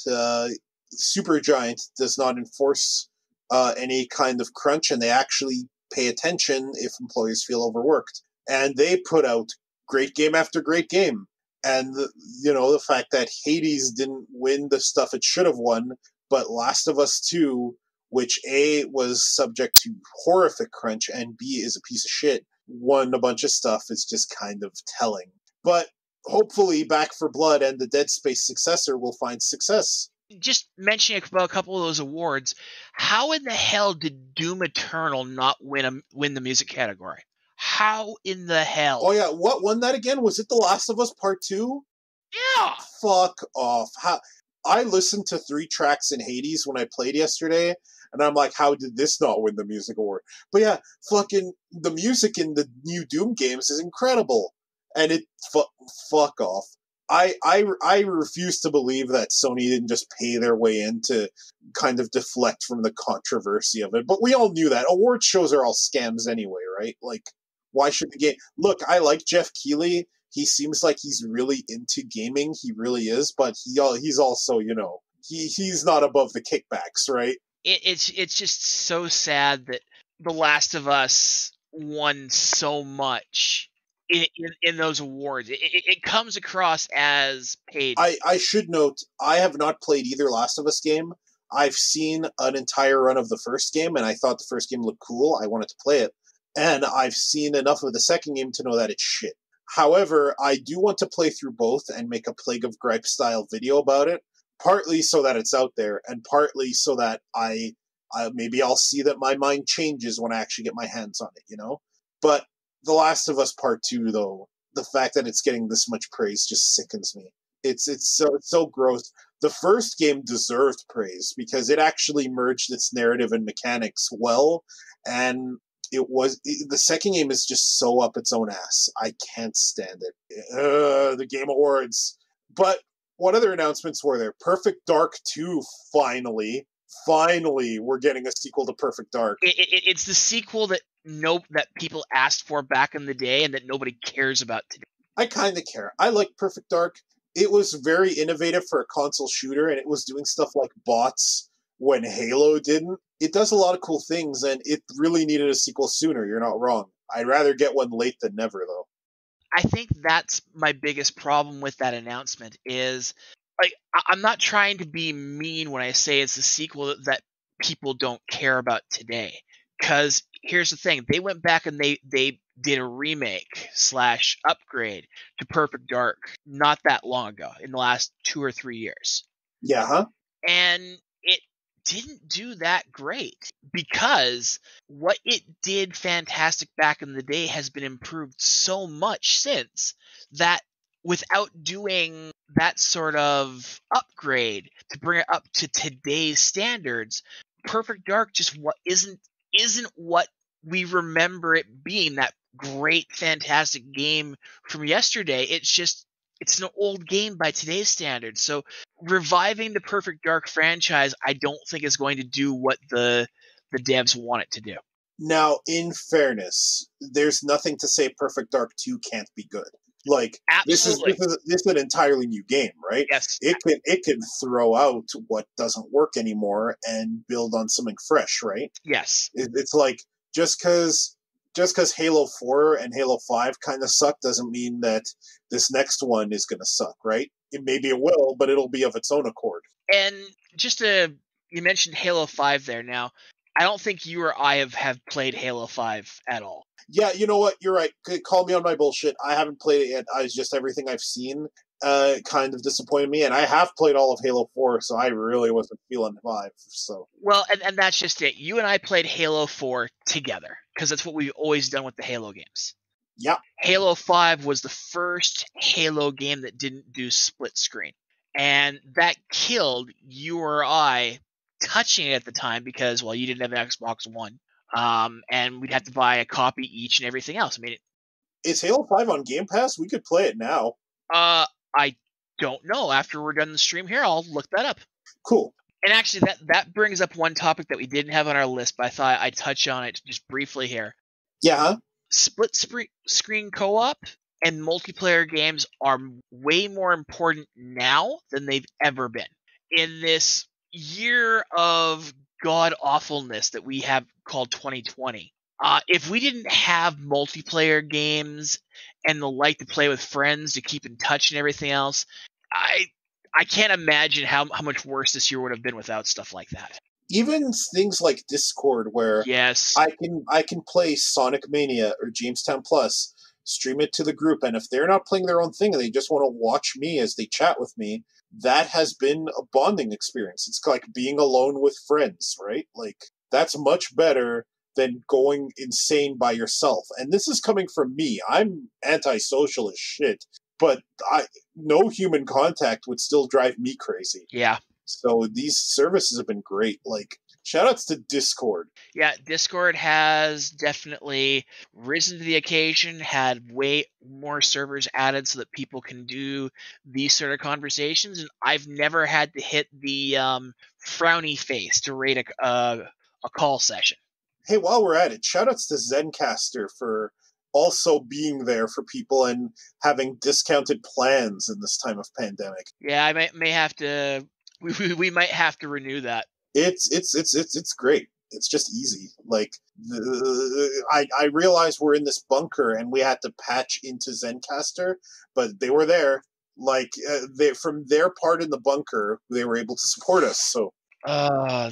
Supergiant does not enforce any kind of crunch, and they actually pay attention if employees feel overworked. And they put out great game after great game. And, the fact that Hades didn't win the stuff it should have won, but Last of Us 2, which A, was subject to horrific crunch, and B, is a piece of shit, won a bunch of stuff, is just kind of telling. But hopefully Back 4 Blood and the Dead Space successor will find success. Just mentioning about a couple of those awards, how in the hell did Doom Eternal not win the music category? How in the hell? Oh yeah, what won that again? Was it The Last of Us Part 2? Yeah! Fuck off. I listened to 3 tracks in Hades when I played yesterday, and I'm like, how did this not win the music award? But yeah, fucking the music in the new Doom games is incredible. And fuck off. I refuse to believe that Sony didn't just pay their way in to kind of deflect from the controversy of it. But we all knew that. Award shows are all scams anyway, right? Like, why should the game... Look, I like Jeff Keighley. He seems like he's really into gaming. He really is. But he's also, he's not above the kickbacks, right? It's just so sad that The Last of Us won so much in those awards. It comes across as paid. I should note, I have not played either Last of Us game. I've seen an entire run of the first game, and I thought the first game looked cool. I wanted to play it. And I've seen enough of the second game to know that it's shit. However, I do want to play through both and make a Plague of Gripe style video about it, partly so that it's out there, and partly so that maybe I'll see that my mind changes when I actually get my hands on it, But The Last of Us Part 2, though, the fact that it's getting this much praise just sickens me. It's so gross. The first game deserved praise because it actually merged its narrative and mechanics well, and the second game is just so up its own ass. I can't stand it. The Game Awards. But what other announcements were there? Perfect Dark 2, finally. Finally, we're getting a sequel to Perfect Dark. It's the sequel that people asked for back in the day and that nobody cares about today. I kind of care. I like Perfect Dark. It was very innovative for a console shooter, and it was doing stuff like bots when Halo didn't. It does a lot of cool things, and it really needed a sequel sooner. You're not wrong. I'd rather get one late than never, though. I think that's my biggest problem with that announcement is, like, I'm not trying to be mean when I say it's a sequel that people don't care about today. Because here's the thing. They went back and they did a remake / upgrade to Perfect Dark not that long ago, in the last 2 or 3 years. Yeah, huh? And it didn't do that great, because what it did fantastic back in the day has been improved so much since that, without doing that sort of upgrade to bring it up to today's standards, Perfect Dark just isn't what we remember it being, that great, fantastic game from yesterday. It's an old game by today's standards. So reviving the Perfect Dark franchise, I don't think is going to do what the devs want it to do. Now, in fairness, there's nothing to say Perfect Dark 2 can't be good. Like, Absolutely. This is an entirely new game, right? Yes. It can throw out what doesn't work anymore and build on something fresh, right? Yes. It's like, just because Halo 4 and Halo 5 kind of suck doesn't mean that this next one is going to suck, right? Maybe it will, but it'll be of its own accord. And you mentioned Halo 5 there. Now, I don't think you or I have played Halo 5 at all. Yeah, you know what? You're right. Call me on my bullshit. I haven't played it yet. It's just everything I've seen. kind of disappointed me. And I have played all of Halo 4, so I really wasn't feeling 5. So Well, and that's just it. You and I played Halo 4 together, because that's what we've always done with the Halo games. yeah, Halo 5 was the first Halo game that didn't do split screen. And that killed you or I touching it at the time because, well, you didn't have an Xbox One. And we'd have to buy a copy each and everything else. I mean, is Halo 5 on Game Pass? We could play it now. I don't know. After we're done the stream here, I'll look that up. Cool. And actually, that brings up one topic that we didn't have on our list, but I thought I'd touch on it just briefly here. Yeah. Split screen co-op and multiplayer games are way more important now than they've ever been. In this year of god-awfulness that we have called 2020, if we didn't have multiplayer games and the like to play with friends to keep in touch and everything else, I can't imagine how much worse this year would have been without stuff like that. Even things like Discord, where yes, I can play Sonic Mania or Jamestown Plus, stream it to the group, and if they're not playing their own thing and they just want to watch me as they chat with me, that has been a bonding experience. It's like being alone with friends, right? Like, that's much better than going insane by yourself. And this is coming from me. I'm antisocial as shit, but no human contact would still drive me crazy. Yeah. So these services have been great. Like, shoutouts to Discord. Yeah, Discord has definitely risen to the occasion, had way more servers added so that people can do these sort of conversations, and I've never had to hit the frowny face to rate a call session. Hey, while we're at it, shoutouts to Zencaster for also being there for people and having discounted plans in this time of pandemic. Yeah, I may have to. We might have to renew that. It's great. It's just easy. Like, I realize we're in this bunker and we had to patch into Zencaster, but they were there. Like, from their part in the bunker, they were able to support us. So,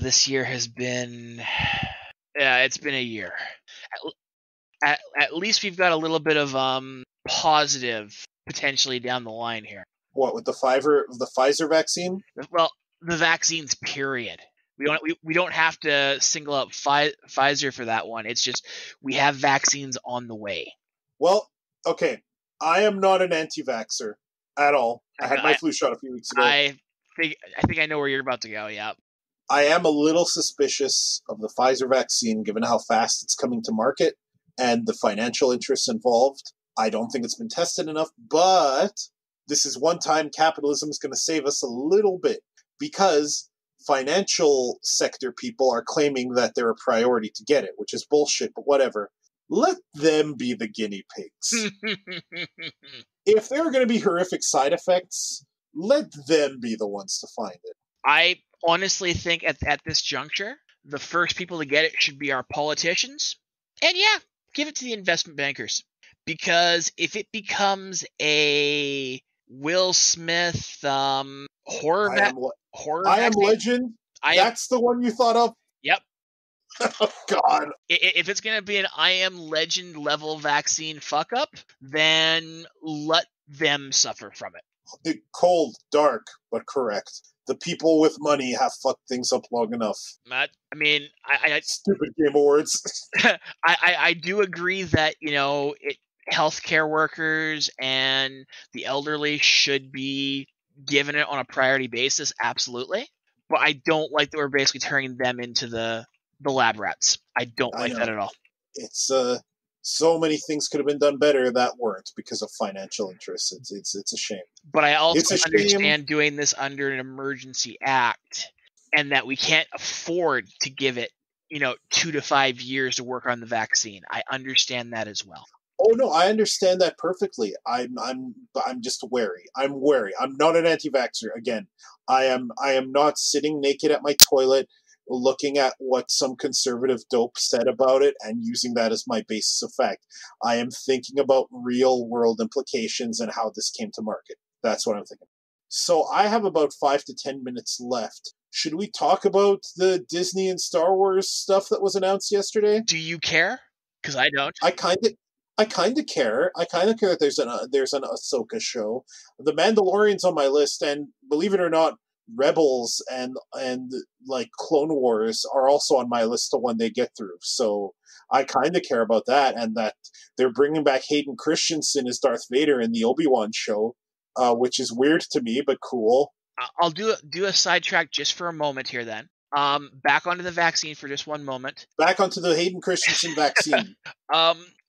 this year has been, yeah, it's been a year. At least we've got a little bit of positive potentially down the line here. What, with the Pfizer vaccine? Well, the vaccines, period. We don't have to single out Pfizer for that one. It's just we have vaccines on the way. Well, okay. I am not an anti-vaxxer at all. I had my flu shot a few weeks ago. I think I know where you're about to go, yeah. I am a little suspicious of the Pfizer vaccine given how fast it's coming to market and the financial interests involved. I don't think it's been tested enough, but this is one time capitalism is going to save us a little bit, because financial sector people are claiming that they're a priority to get it, which is bullshit, but whatever. Let them be the guinea pigs. If there are going to be horrific side effects, let them be the ones to find it. I honestly think at this juncture, the first people to get it should be our politicians. And yeah, give it to the investment bankers. Because if it becomes a Will Smith horror I Am Legend, that's the one you thought of? Yep. Oh, God. If it's going to be an I Am Legend level vaccine fuck up, then let them suffer from it. Cold, dark, but correct. The people with money have fucked things up long enough. I mean, I stupid Game Awards. I do agree that, healthcare workers and the elderly should be given it on a priority basis, absolutely. But I don't like that we're basically turning them into the lab rats. I don't like that at all. It's so many things could have been done better that weren't because of financial interests. It's a shame. But I also understand doing this under an emergency act, and that we can't afford to give it, 2 to 5 years to work on the vaccine. I understand that as well. Oh no, I understand that perfectly. I'm just wary. I'm wary. I'm not an anti-vaxxer. Again, I am not sitting naked at my toilet looking at what some conservative dope said about it and using that as my basis of fact. I am thinking about real world implications and how this came to market. That's what I'm thinking. So I have about 5 to 10 minutes left. Should we talk about the Disney and Star Wars stuff that was announced yesterday? Do you care? Because I don't. I kind of... I kind of care. I kind of care that there's an Ahsoka show. The Mandalorian's on my list, and believe it or not, Rebels and like Clone Wars are also on my list of when they get through. So I kind of care about that, and that they're bringing back Hayden Christensen as Darth Vader in the Obi-Wan show, which is weird to me, but cool. I'll do a sidetrack just for a moment here then. Back onto the vaccine for just one moment. Back onto the Hayden Christensen vaccine.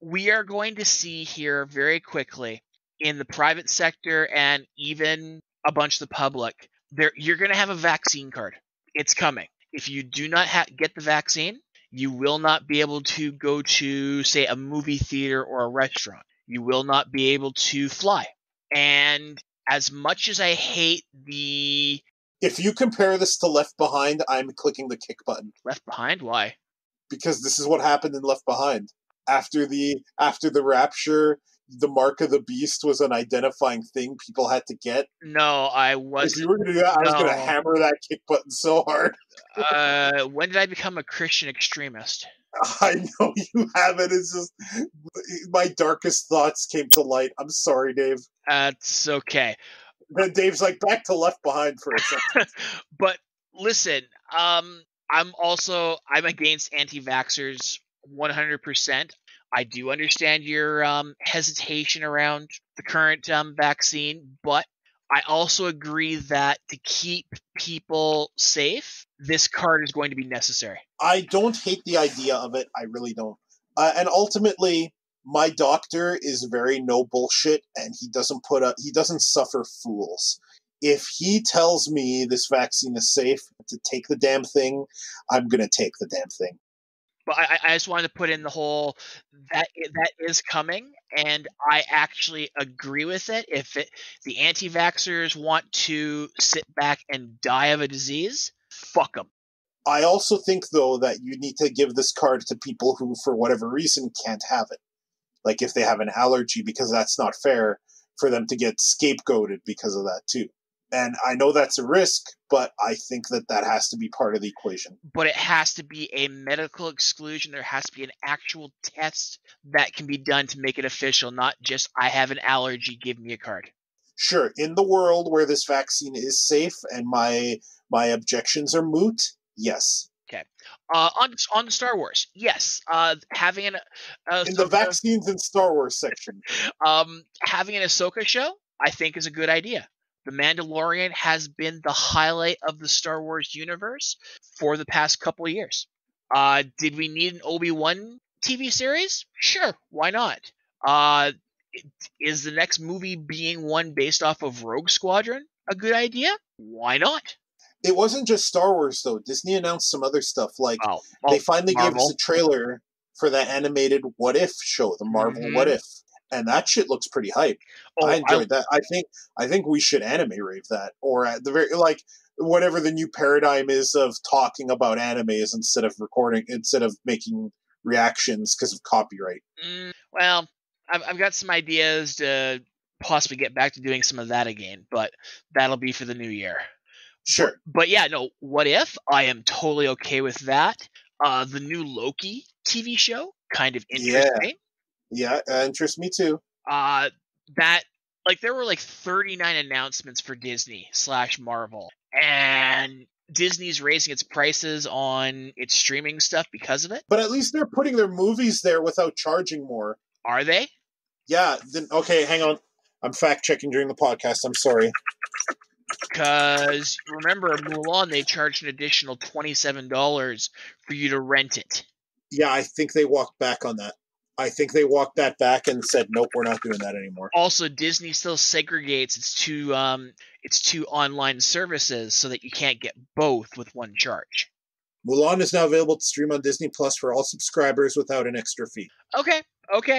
We are going to see here very quickly in the private sector and even a bunch of the public, you're going to have a vaccine card. It's coming. If you do not get the vaccine, you will not be able to go to, say, a movie theater or a restaurant. You will not be able to fly. And as much as I hate the... If you compare this to Left Behind, I'm clicking the kick button. Left Behind? Why? Because this is what happened in Left Behind. After the rapture, the mark of the beast was an identifying thing people had to get. No, I wasn't. If you were going to do that, I was going to hammer that kick button so hard. When did I become a Christian extremist? I know you haven't. It's just my darkest thoughts came to light. I'm sorry, Dave. That's okay. Then Dave's like, back to Left Behind for a second. But listen, I'm against anti-vaxxers 100%. I do understand your hesitation around the current vaccine, but I also agree that to keep people safe, this card is going to be necessary. I don't hate the idea of it. I really don't. And ultimately, my doctor is very no bullshit, and he doesn't suffer fools. If he tells me this vaccine is safe to take the damn thing, I'm going to take the damn thing. But I just wanted to put in the whole that is coming, and I actually agree with it. If the anti-vaxxers want to sit back and die of a disease, fuck them. I also think, though, that you need to give this card to people who, for whatever reason, can't have it. Like if they have an allergy, because that's not fair for them to get scapegoated because of that, too. And I know that's a risk, but I think that has to be part of the equation. But it has to be a medical exclusion. There has to be an actual test that can be done to make it official, not just, I have an allergy, give me a card. Sure, in the world where this vaccine is safe and my objections are moot, yes. Okay. On Star Wars, yes. Having an in the vaccines and Star Wars section, having an Ahsoka show, I think, is a good idea. The Mandalorian has been the highlight of the Star Wars universe for the past couple of years. Did we need an Obi-Wan TV series? Sure, why not? Is the next movie being one based off of Rogue Squadron a good idea? Why not? It wasn't just Star Wars, though. Disney announced some other stuff. Like, they finally Marvel gave us a trailer for that animated What If show, the Marvel What If. And that shit looks pretty hype. I enjoyed that. I think we should anime rave that, or at the very whatever the new paradigm is of talking about animes instead of making reactions because of copyright. Well, I've got some ideas to possibly get back to doing some of that again, but that'll be for the new year. Sure. But yeah, no. What If? I am totally okay with that. The new Loki TV show, kind of interesting. Yeah, interests me too. There were 39 announcements for Disney / Marvel, and Disney's raising its prices on its streaming stuff because of it. But at least they're putting their movies there without charging more. Are they? Yeah. Then okay, hang on. I'm fact checking during the podcast. I'm sorry. Because remember, Mulan, they charged an additional $27 for you to rent it. Yeah, I think they walked back on that. I think they walked that back and said, nope, we're not doing that anymore. Also, Disney still segregates its two online services so that you can't get both with one charge. Mulan is now available to stream on Disney Plus for all subscribers without an extra fee. Okay.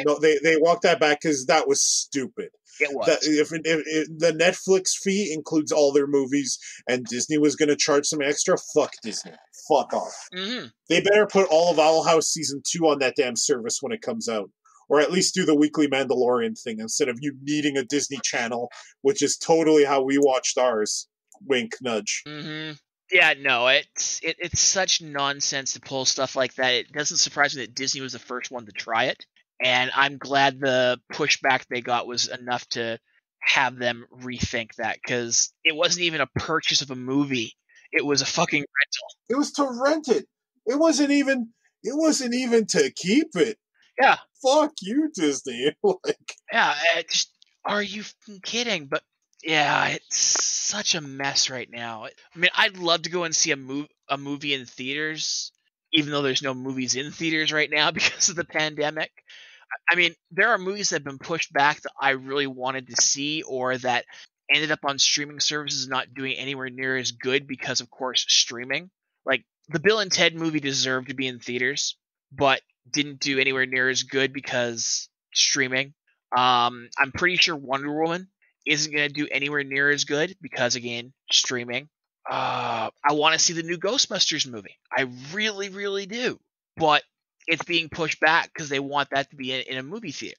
No, they walked that back because that was stupid. It was. If the Netflix fee includes all their movies and Disney was going to charge some extra, fuck Disney. Fuck off. Mm-hmm. They better put all of Owl House Season 2 on that damn service when it comes out. Or at least do the weekly Mandalorian thing instead of you needing a Disney channel, which is totally how we watched ours. Wink, nudge. Mm-hmm. Yeah, no, it's such nonsense to pull stuff like that. It doesn't surprise me that Disney was the first one to try it. And I'm glad the pushback they got was enough to have them rethink that, because it wasn't even a purchase of a movie. It was a fucking rental. It was to rent it. It wasn't even to keep it. Yeah. Fuck you, Disney. Like, Yeah, are you fucking kidding? But yeah, it's such a mess right now. I mean, I'd love to go and see a movie in theaters, even though there's no movies in theaters right now because of the pandemic. I mean, there are movies that have been pushed back that I really wanted to see, or that ended up on streaming services not doing anywhere near as good because, of course, streaming. Like, the Bill and Ted movie deserved to be in theaters, but didn't do anywhere near as good because streaming. I'm pretty sure Wonder Woman isn't going to do anywhere near as good because, again, streaming. I want to see the new Ghostbusters movie. I really, really do. But it's being pushed back because they want that to be in a movie theater.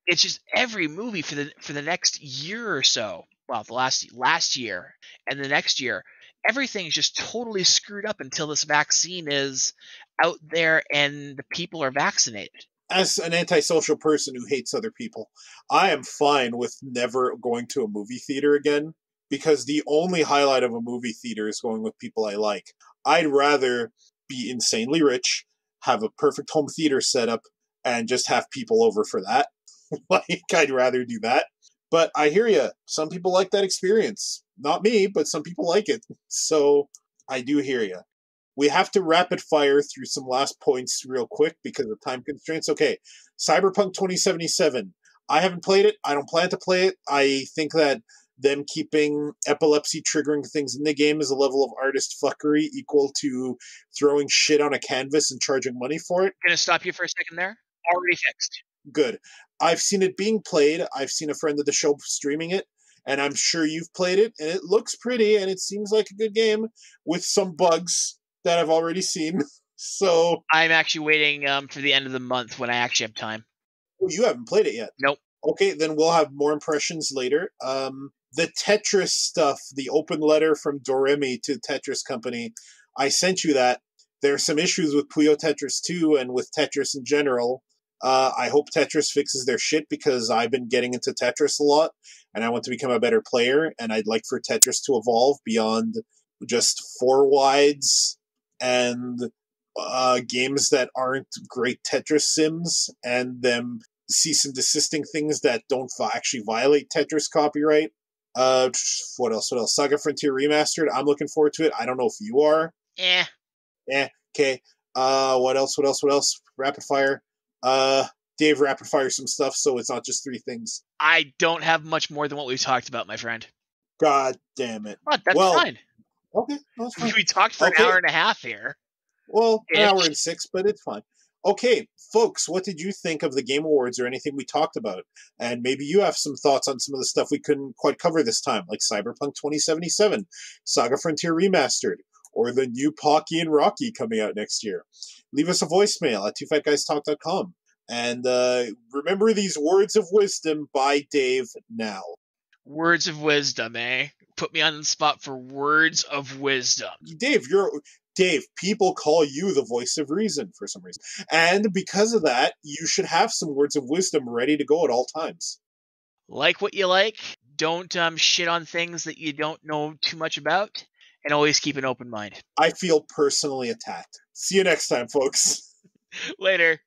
It's just every movie for the next year or so. Well, the last year and the next year, everything's just totally screwed up until this vaccine is out there and the people are vaccinated. As an antisocial person who hates other people, I am fine with never going to a movie theater again, because the only highlight of a movie theater is going with people I like. I'd rather be insanely rich, have a perfect home theater setup, and just have people over for that. Like, I'd rather do that. But I hear you. Some people like that experience. Not me, but some people like it. So I do hear you. We have to rapid fire through some last points real quick because of time constraints. Okay, Cyberpunk 2077. I haven't played it. I don't plan to play it. I think that them keeping epilepsy triggering things in the game is a level of artist fuckery equal to throwing shit on a canvas and charging money for it. Gonna stop you for a second there. Already fixed. Good. I've seen it being played. I've seen a friend of the show streaming it, and I'm sure you've played it, and it looks pretty, and it seems like a good game with some bugs that I've already seen. So I'm actually waiting for the end of the month when I actually have time. Oh, you haven't played it yet? Nope. Okay, then we'll have more impressions later. The Tetris stuff, the open letter from Doremi to Tetris Company, I sent you that. There are some issues with Puyo Tetris 2 and with Tetris in general. I hope Tetris fixes their shit because I've been getting into Tetris a lot and I want to become a better player, and I'd like for Tetris to evolve beyond just four wides and games that aren't great Tetris sims, and them cease and desisting things that don't actually violate Tetris copyright. What else? Saga Frontier Remastered. I'm looking forward to it. I don't know if you are. Okay. What else? Rapid fire. Dave, rapid fire some stuff so it's not just three things. I don't have much more than what we've talked about, my friend. God damn it. What? That's fine. Okay, that's fine. We talked for an hour and a half here. Well, an hour and 6, but it's fine. Okay, folks, what did you think of the Game Awards or anything we talked about? And maybe you have some thoughts on some of the stuff we couldn't quite cover this time, like Cyberpunk 2077, Saga Frontier Remastered, or the new Pocky and Rocky coming out next year. Leave us a voicemail at twofatguystalk.com. And remember these words of wisdom by Dave now. Words of wisdom, eh? Put me on the spot for words of wisdom. Dave, people call you the voice of reason for some reason. And because of that, you should have some words of wisdom ready to go at all times. Like what you like. Don't shit on things that you don't know too much about. And always keep an open mind. I feel personally attacked. See you next time, folks. Later.